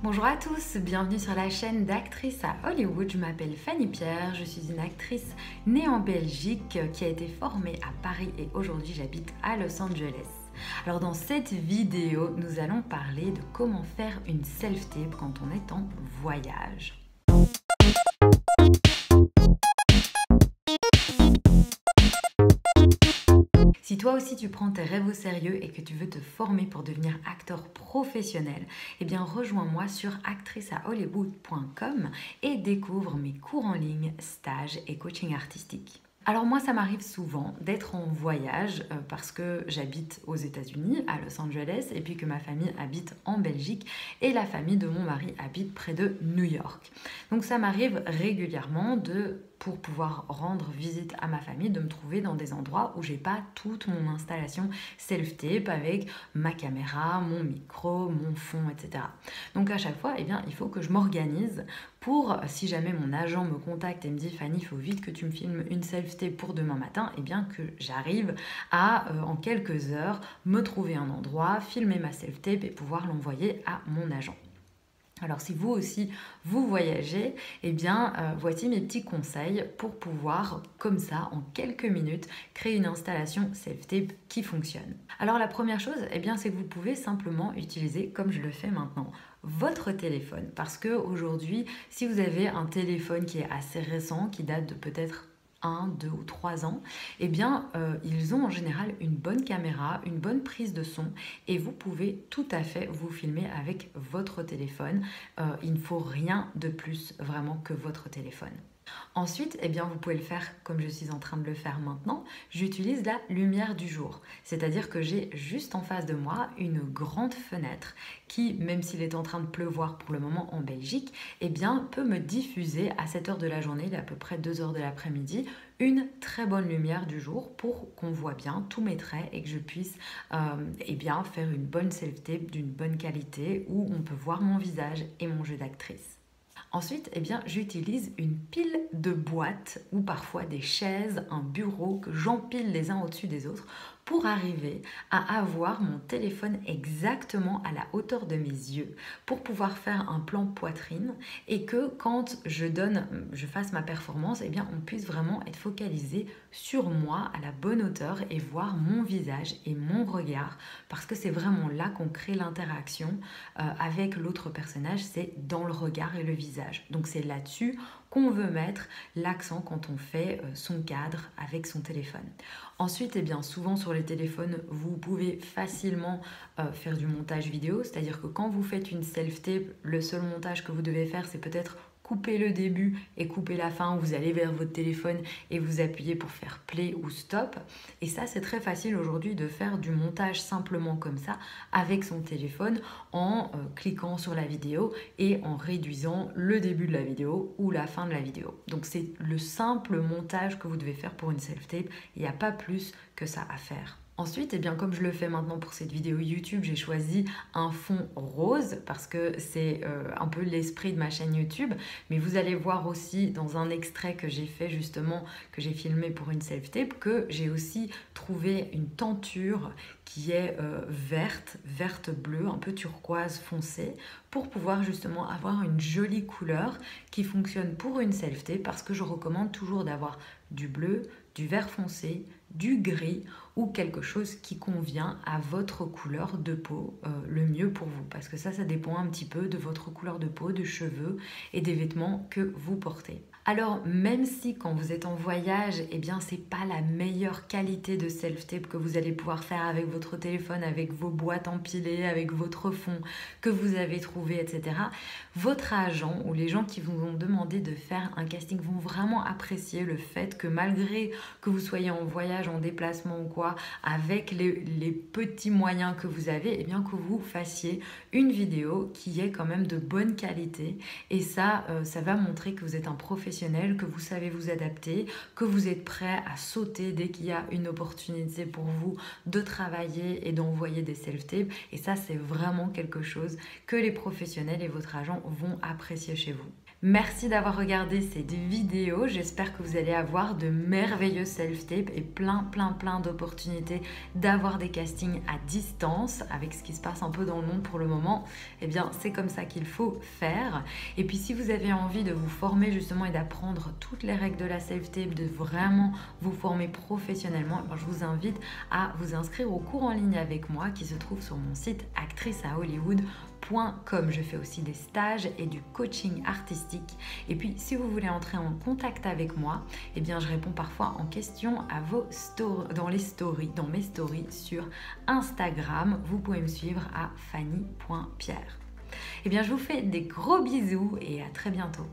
Bonjour à tous, bienvenue sur la chaîne d'Actrice à Hollywood. Je m'appelle Fanny Pierre, je suis une actrice née en Belgique qui a été formée à Paris et aujourd'hui j'habite à Los Angeles. Alors dans cette vidéo, nous allons parler de comment faire une self-tape quand on est en voyage. Si toi aussi tu prends tes rêves au sérieux et que tu veux te former pour devenir acteur professionnel, eh bien rejoins-moi sur actriceahollywood.com et découvre mes cours en ligne, stages et coaching artistique. Alors moi ça m'arrive souvent d'être en voyage parce que j'habite aux États-Unis, à Los Angeles, et puis que ma famille habite en Belgique et la famille de mon mari habite près de New York. Donc ça m'arrive régulièrement pour pouvoir rendre visite à ma famille, de me trouver dans des endroits où j'ai pas toute mon installation self-tape avec ma caméra, mon micro, mon fond, etc. Donc à chaque fois, eh bien, il faut que je m'organise pour, si jamais mon agent me contacte et me dit « Fanny, il faut vite que tu me filmes une self-tape pour demain matin », eh bien que j'arrive à, en quelques heures, me trouver un endroit, filmer ma self-tape et pouvoir l'envoyer à mon agent. Alors si vous aussi vous voyagez, eh bien voici mes petits conseils pour pouvoir comme ça en quelques minutes créer une installation self-tape qui fonctionne. Alors la première chose, eh bien c'est que vous pouvez simplement utiliser, comme je le fais maintenant, votre téléphone, parce que aujourd'hui, si vous avez un téléphone qui est assez récent, qui date de peut-être 1, 2 ou 3 ans, eh bien, ils ont en général une bonne caméra, une bonne prise de son et vous pouvez tout à fait vous filmer avec votre téléphone. Il ne faut rien de plus vraiment que votre téléphone. Ensuite, eh bien, vous pouvez le faire comme je suis en train de le faire maintenant. J'utilise la lumière du jour, c'est-à-dire que j'ai juste en face de moi une grande fenêtre qui, même s'il est en train de pleuvoir pour le moment en Belgique, eh bien, peut me diffuser à cette heure de la journée, il est à peu près 2 heures de l'après-midi, une très bonne lumière du jour pour qu'on voit bien tous mes traits et que je puisse eh bien, faire une bonne self-tape d'une bonne qualité où on peut voir mon visage et mon jeu d'actrice. Ensuite, eh bien, j'utilise une pile de boîtes ou parfois des chaises, un bureau que j'empile les uns au-dessus des autres pour arriver à avoir mon téléphone exactement à la hauteur de mes yeux pour pouvoir faire un plan poitrine et que quand je fasse ma performance, eh bien, on puisse vraiment être focalisé sur moi à la bonne hauteur et voir mon visage et mon regard parce que c'est vraiment là qu'on crée l'interaction avec l'autre personnage, c'est dans le regard et le visage. Donc c'est là-dessus qu'on veut mettre l'accent quand on fait son cadre avec son téléphone. Ensuite, eh bien, souvent sur les téléphones, vous pouvez facilement faire du montage vidéo, c'est-à-dire que quand vous faites une self-tape, le seul montage que vous devez faire, c'est peut-être couper le début et couper la fin. Vous allez vers votre téléphone et vous appuyez pour faire play ou stop. Et ça, c'est très facile aujourd'hui de faire du montage simplement comme ça avec son téléphone en cliquant sur la vidéo et en réduisant le début de la vidéo ou la fin de la vidéo. Donc c'est le simple montage que vous devez faire pour une self-tape. Il n'y a pas plus que ça à faire. Ensuite, eh bien, comme je le fais maintenant pour cette vidéo YouTube, j'ai choisi un fond rose parce que c'est un peu l'esprit de ma chaîne YouTube. Mais vous allez voir aussi dans un extrait que j'ai fait justement, que j'ai filmé pour une self-tape, que j'ai aussi trouvé une tenture qui est verte-bleue, un peu turquoise foncée, pour pouvoir justement avoir une jolie couleur qui fonctionne pour une self-tape parce que je recommande toujours d'avoir du bleu, du vert foncé, du gris ou quelque chose qui convient à votre couleur de peau le mieux pour vous parce que ça dépend un petit peu de votre couleur de peau, de cheveux et des vêtements que vous portez. Alors même si quand vous êtes en voyage, eh bien c'est pas la meilleure qualité de self-tape que vous allez pouvoir faire avec votre téléphone, avec vos boîtes empilées, avec votre fond que vous avez trouvé, etc. Votre agent ou les gens qui vous ont demandé de faire un casting vont vraiment apprécier le fait que malgré que vous soyez en voyage, en déplacement ou quoi, avec les petits moyens que vous avez, eh bien que vous fassiez une vidéo qui est quand même de bonne qualité et ça va montrer que vous êtes un professionnel, que vous savez vous adapter, que vous êtes prêt à sauter dès qu'il y a une opportunité pour vous de travailler et d'envoyer des self-tapes et ça c'est vraiment quelque chose que les professionnels et votre agent vont apprécier chez vous. Merci d'avoir regardé cette vidéo, j'espère que vous allez avoir de merveilleuses self-tapes et plein d'opportunités l'opportunité d'avoir des castings à distance avec ce qui se passe un peu dans le monde pour le moment. Eh bien, c'est comme ça qu'il faut faire. Et puis, si vous avez envie de vous former justement et d'apprendre toutes les règles de la self-tape, de vraiment vous former professionnellement, je vous invite à vous inscrire au cours en ligne avec moi qui se trouve sur mon site actriceahollywood.com. Je fais aussi des stages et du coaching artistique. Et puis, si vous voulez entrer en contact avec moi, eh bien, je réponds parfois en question à vos dans mes stories sur Instagram. Vous pouvez me suivre à fanny.pierre. Eh bien, je vous fais des gros bisous et à très bientôt.